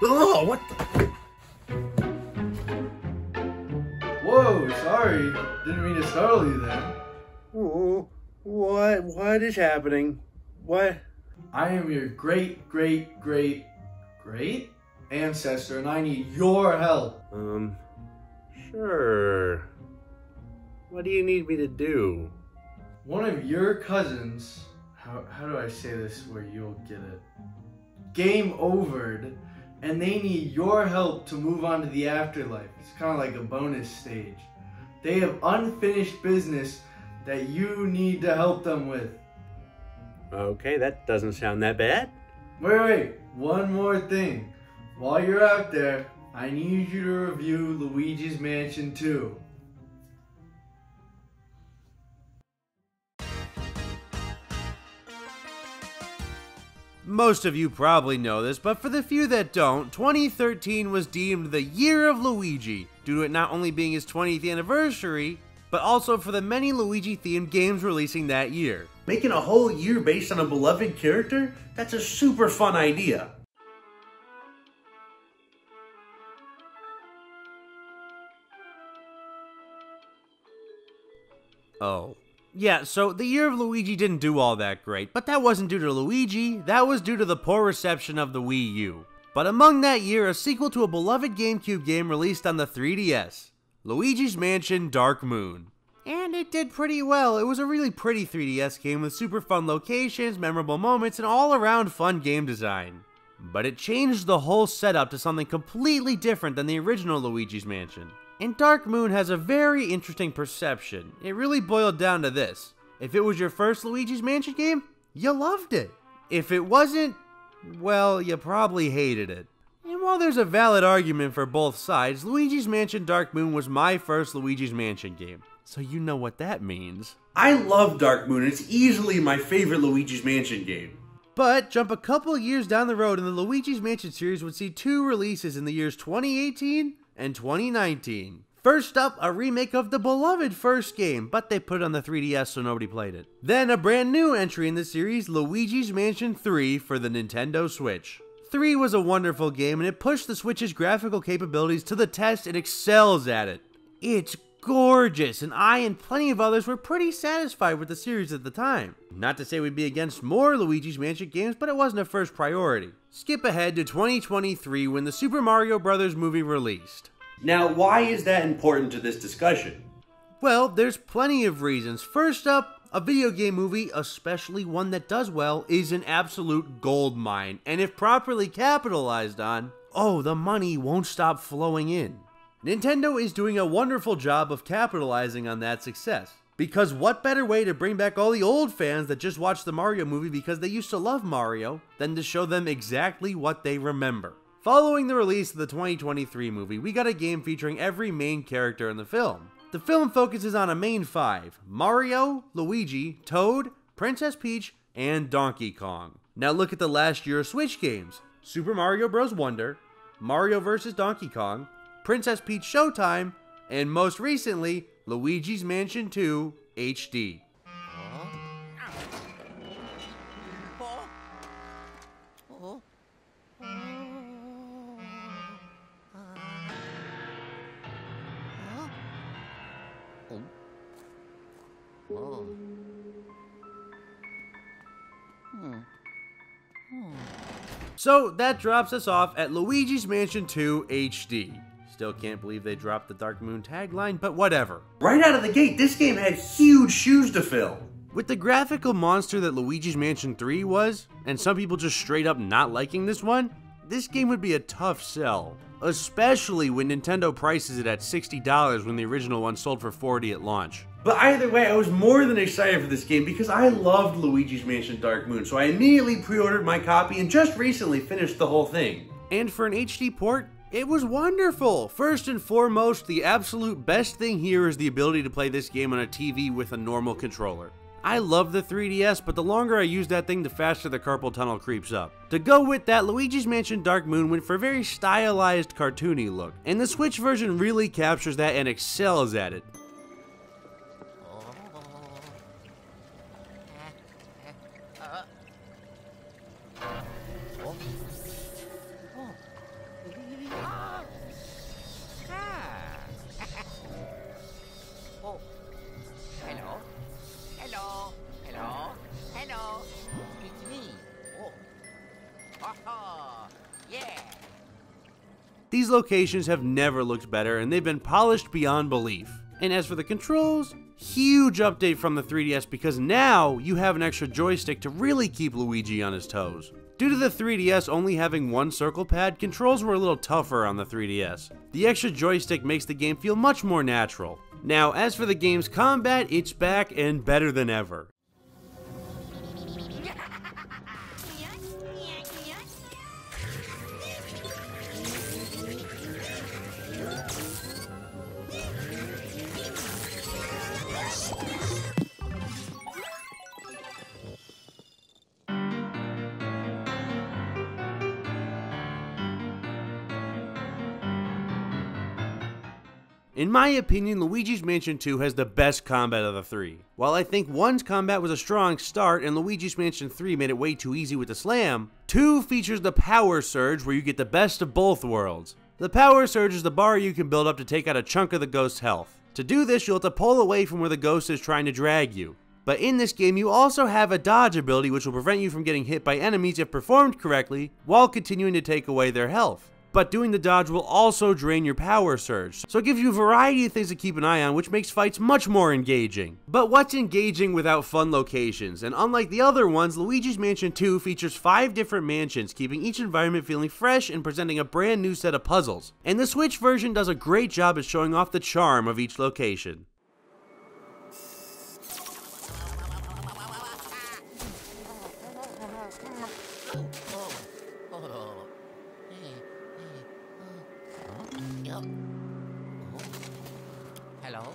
Oh, what the? Whoa, sorry. Didn't mean to startle you then. Oh, what is happening? What? I am your great ancestor, and I need your help. Sure. What do you need me to do? One of your cousins, how do I say this where you'll get it? Game overed, and they need your help to move on to the afterlife. It's kind of like a bonus stage. They have unfinished business that you need to help them with. Okay, that doesn't sound that bad. Wait, one more thing. While you're out there, I need you to review Luigi's Mansion 2. Most of you probably know this, but for the few that don't, 2013 was deemed the year of Luigi, due to it not only being his 20th anniversary, but also for the many Luigi-themed games releasing that year. Making a whole year based on a beloved character? That's a super fun idea. Oh. Yeah, so the year of Luigi didn't do all that great, but that wasn't due to Luigi, that was due to the poor reception of the Wii U. But among that year, a sequel to a beloved GameCube game released on the 3DS, Luigi's Mansion Dark Moon. And it did pretty well. It was a really pretty 3DS game with super fun locations, memorable moments, and all around fun game design. But it changed the whole setup to something completely different than the original Luigi's Mansion. And Dark Moon has a very interesting perception. It really boiled down to this: if it was your first Luigi's Mansion game, you loved it. If it wasn't, well, you probably hated it. And while there's a valid argument for both sides, Luigi's Mansion Dark Moon was my first Luigi's Mansion game. So you know what that means. I love Dark Moon. It's easily my favorite Luigi's Mansion game. But jump a couple years down the road and the Luigi's Mansion series would see two releases in the years 2018 and 2019. First up, a remake of the beloved first game, but they put it on the 3DS so nobody played it. Then a brand new entry in the series, Luigi's Mansion 3 for the Nintendo Switch. 3 was a wonderful game and it pushed the Switch's graphical capabilities to the test. It excels at it. It's gorgeous, and I and plenty of others were pretty satisfied with the series at the time. Not to say we'd be against more Luigi's Mansion games, but it wasn't a first priority. Skip ahead to 2023 when the Super Mario Bros. Movie released. Now, why is that important to this discussion? Well, there's plenty of reasons. First up, a video game movie, especially one that does well, is an absolute goldmine, and if properly capitalized on, oh, the money won't stop flowing in. Nintendo is doing a wonderful job of capitalizing on that success. Because what better way to bring back all the old fans that just watched the Mario movie because they used to love Mario than to show them exactly what they remember. Following the release of the 2023 movie, we got a game featuring every main character in the film. The film focuses on a main five: Mario, Luigi, Toad, Princess Peach, and Donkey Kong. Now look at the last year's Switch games: Super Mario Bros. Wonder, Mario vs. Donkey Kong, Princess Peach Showtime, and most recently, Luigi's Mansion 2 HD. So that drops us off at Luigi's Mansion 2 HD. Still can't believe they dropped the Dark Moon tagline, but whatever. Right out of the gate, this game had huge shoes to fill. With the graphical monster that Luigi's Mansion 3 was, and some people just straight up not liking this one, this game would be a tough sell. Especially when Nintendo prices it at $60 when the original one sold for $40 at launch. But either way, I was more than excited for this game because I loved Luigi's Mansion Dark Moon, so I immediately pre-ordered my copy and just recently finished the whole thing. And for an HD port, it was wonderful! First and foremost, the absolute best thing here is the ability to play this game on a TV with a normal controller. I love the 3DS, but the longer I use that thing, the faster the carpal tunnel creeps up. To go with that, Luigi's Mansion Dark Moon went for a very stylized, cartoony look, and the Switch version really captures that and excels at it. These locations have never looked better, and they've been polished beyond belief. And as for the controls, huge update from the 3DS because now you have an extra joystick to really keep Luigi on his toes. Due to the 3DS only having one circle pad, controls were a little tougher on the 3DS. The extra joystick makes the game feel much more natural. Now, as for the game's combat, it's back and better than ever. In my opinion, Luigi's Mansion 2 has the best combat of the three. While I think 1's combat was a strong start and Luigi's Mansion 3 made it way too easy with the slam, 2 features the Power Surge where you get the best of both worlds. The Power Surge is the bar you can build up to take out a chunk of the ghost's health. To do this, you'll have to pull away from where the ghost is trying to drag you. But in this game, you also have a dodge ability which will prevent you from getting hit by enemies if performed correctly, while continuing to take away their health. But doing the dodge will also drain your Power Surge, so it gives you a variety of things to keep an eye on, which makes fights much more engaging. But what's engaging without fun locations? And unlike the other ones, Luigi's Mansion 2 features 5 different mansions, keeping each environment feeling fresh and presenting a brand new set of puzzles. And the Switch version does a great job at showing off the charm of each location. Hello?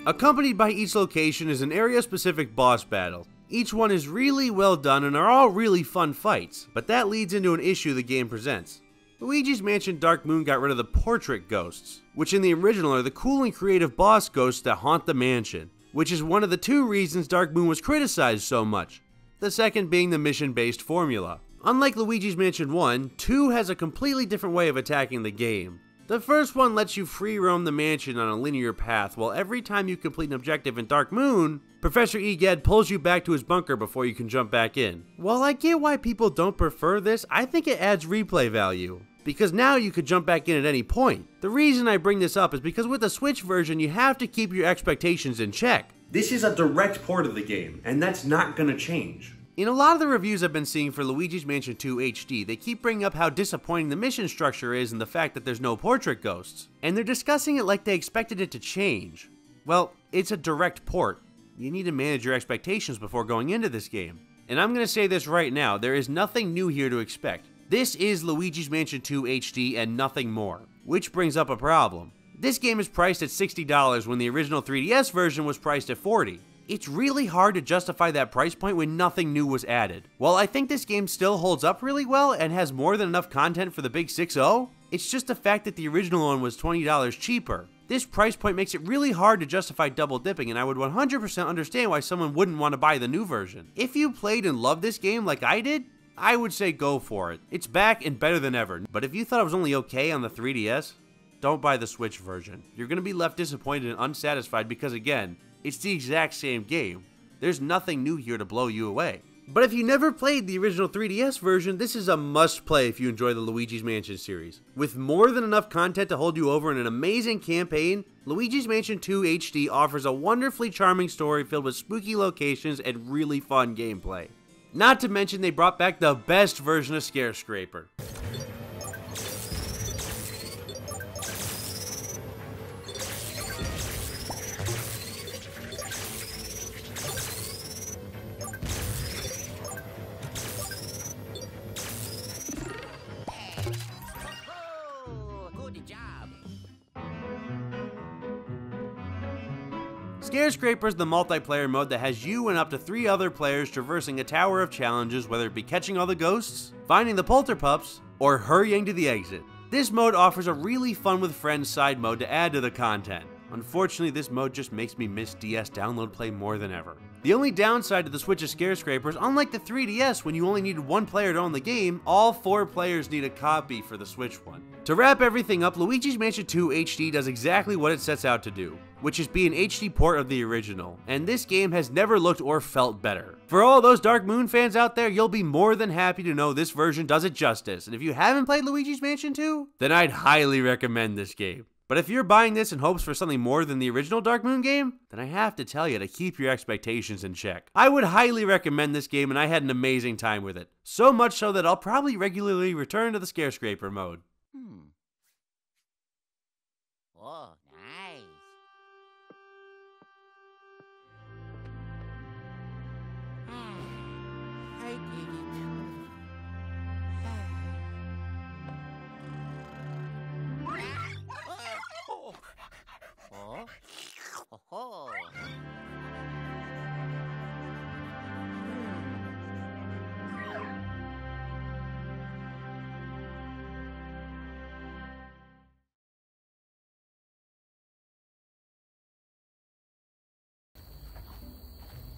Accompanied by each location is an area-specific boss battle. Each one is really well done and are all really fun fights, but that leads into an issue the game presents. Luigi's Mansion Dark Moon got rid of the portrait ghosts, which in the original are the cool and creative boss ghosts that haunt the mansion, which is one of the 2 reasons Dark Moon was criticized so much. The second being the mission-based formula. Unlike Luigi's Mansion 1, 2 has a completely different way of attacking the game. The first one lets you free roam the mansion on a linear path, while every time you complete an objective in Dark Moon, Professor E.Gadd pulls you back to his bunker before you can jump back in. While I get why people don't prefer this, I think it adds replay value, because now you could jump back in at any point. The reason I bring this up is because with the Switch version, you have to keep your expectations in check. This is a direct port of the game, and that's not gonna change. In a lot of the reviews I've been seeing for Luigi's Mansion 2 HD, they keep bringing up how disappointing the mission structure is and the fact that there's no portrait ghosts. And they're discussing it like they expected it to change. Well, it's a direct port. You need to manage your expectations before going into this game. And I'm going to say this right now, there is nothing new here to expect. This is Luigi's Mansion 2 HD and nothing more. Which brings up a problem. This game is priced at $60 when the original 3DS version was priced at $40. It's really hard to justify that price point when nothing new was added. While I think this game still holds up really well and has more than enough content for the big 6-0, it's just the fact that the original one was $20 cheaper. This price point makes it really hard to justify double dipping, and I would 100% understand why someone wouldn't want to buy the new version. If you played and loved this game like I did, I would say go for it. It's back and better than ever. But if you thought it was only okay on the 3DS, don't buy the Switch version. You're going to be left disappointed and unsatisfied because, again, it's the exact same game. There's nothing new here to blow you away. But if you never played the original 3DS version, this is a must-play if you enjoy the Luigi's Mansion series. With more than enough content to hold you over and an amazing campaign, Luigi's Mansion 2 HD offers a wonderfully charming story filled with spooky locations and really fun gameplay. Not to mention they brought back the best version of Scarescraper. Scarescraper is the multiplayer mode that has you and up to 3 other players traversing a tower of challenges, whether it be catching all the ghosts, finding the polterpups, or hurrying to the exit. This mode offers a really fun with friends side mode to add to the content. Unfortunately, this mode just makes me miss DS download play more than ever. The only downside to the Switch's Scarescraper is, unlike the 3DS when you only needed 1 player to own the game, all 4 players need a copy for the Switch one. To wrap everything up, Luigi's Mansion 2 HD does exactly what it sets out to do, which is be an HD port of the original, and this game has never looked or felt better. For all those Dark Moon fans out there, you'll be more than happy to know this version does it justice, and if you haven't played Luigi's Mansion 2, then I'd highly recommend this game. But if you're buying this in hopes for something more than the original Dark Moon game, then I have to tell you to keep your expectations in check. I would highly recommend this game, and I had an amazing time with it. So much so that I'll probably regularly return to the Scarescraper mode. Oh, nice. I did it. Oh. Oh.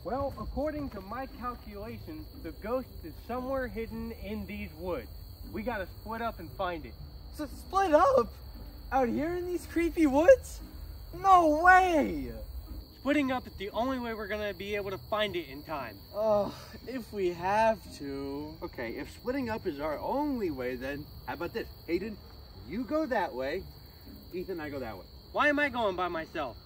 Well, according to my calculations, the ghost is somewhere hidden in these woods. We gotta split up and find it. So split up? Out here in these creepy woods? No way! Splitting up is the only way we're gonna be able to find it in time. Oh, if we have to. Okay, if splitting up is our only way, then how about this? Hayden, you go that way, Ethan, I go that way. Why am I going by myself?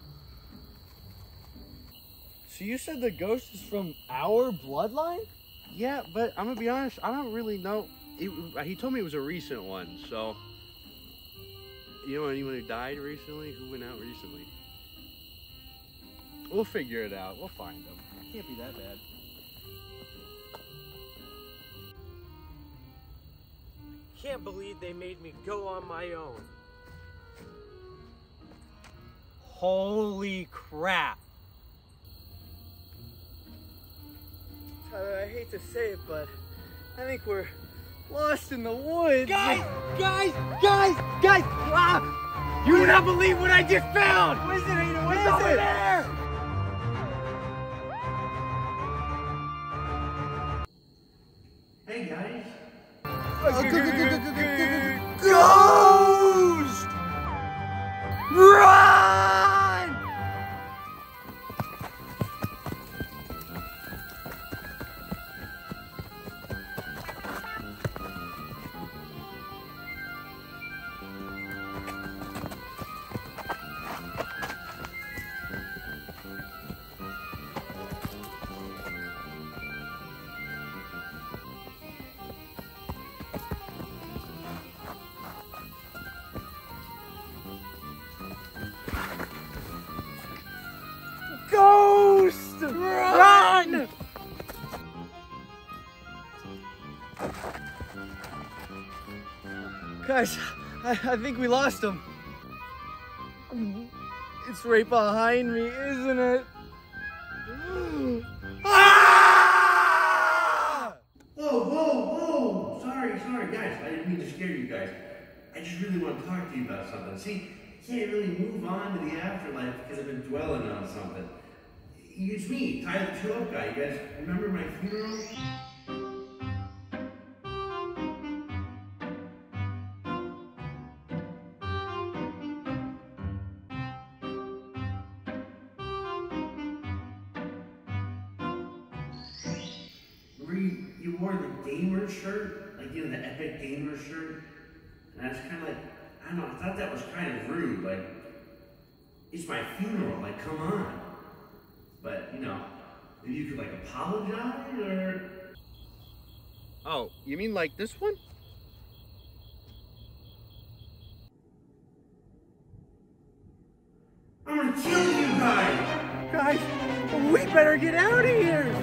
So you said the ghost is from our bloodline? Yeah, but I'm gonna be honest, I don't really know. He told me it was a recent one, so. You know anyone who died recently? Who went out recently? We'll figure it out. We'll find them. Can't be that bad. Can't believe they made me go on my own. Holy crap. Tyler, I hate to say it, but I think we're lost in the woods. Guys! Ah! You would not believe what I just found! What is it, Aiden? What It's is over it? there! Hey guys. Ghost! Run! Ghost! Run! Guys, I think we lost him. It's right behind me, isn't it? Ah! Whoa. Sorry, guys. I didn't mean to scare you guys. I just really want to talk to you about something. See, I can't really move on to the afterlife because I've been dwelling on something. It's me, Tyler the 2-Up guy. You guys remember my funeral? Where you wore the gamer shirt? Like, you know, the epic gamer shirt? And I was kind of like, I don't know, I thought that was kind of rude. Like, it's my funeral, like, come on. But, you know, maybe you could, like, apologize, or... Oh, you mean like this one? I'm gonna kill you guys! Guys, we better get out of here!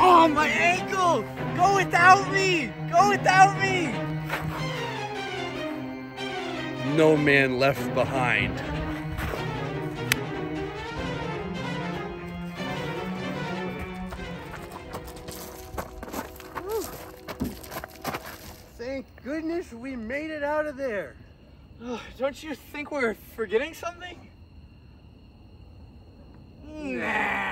Oh, my ankle! Go without me! Go without me! No man left behind. Thank goodness we made it out of there. Don't you think we're forgetting something? Nah.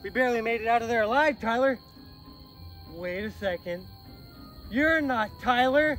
We barely made it out of there alive, Tyler. Wait a second. You're not Tyler.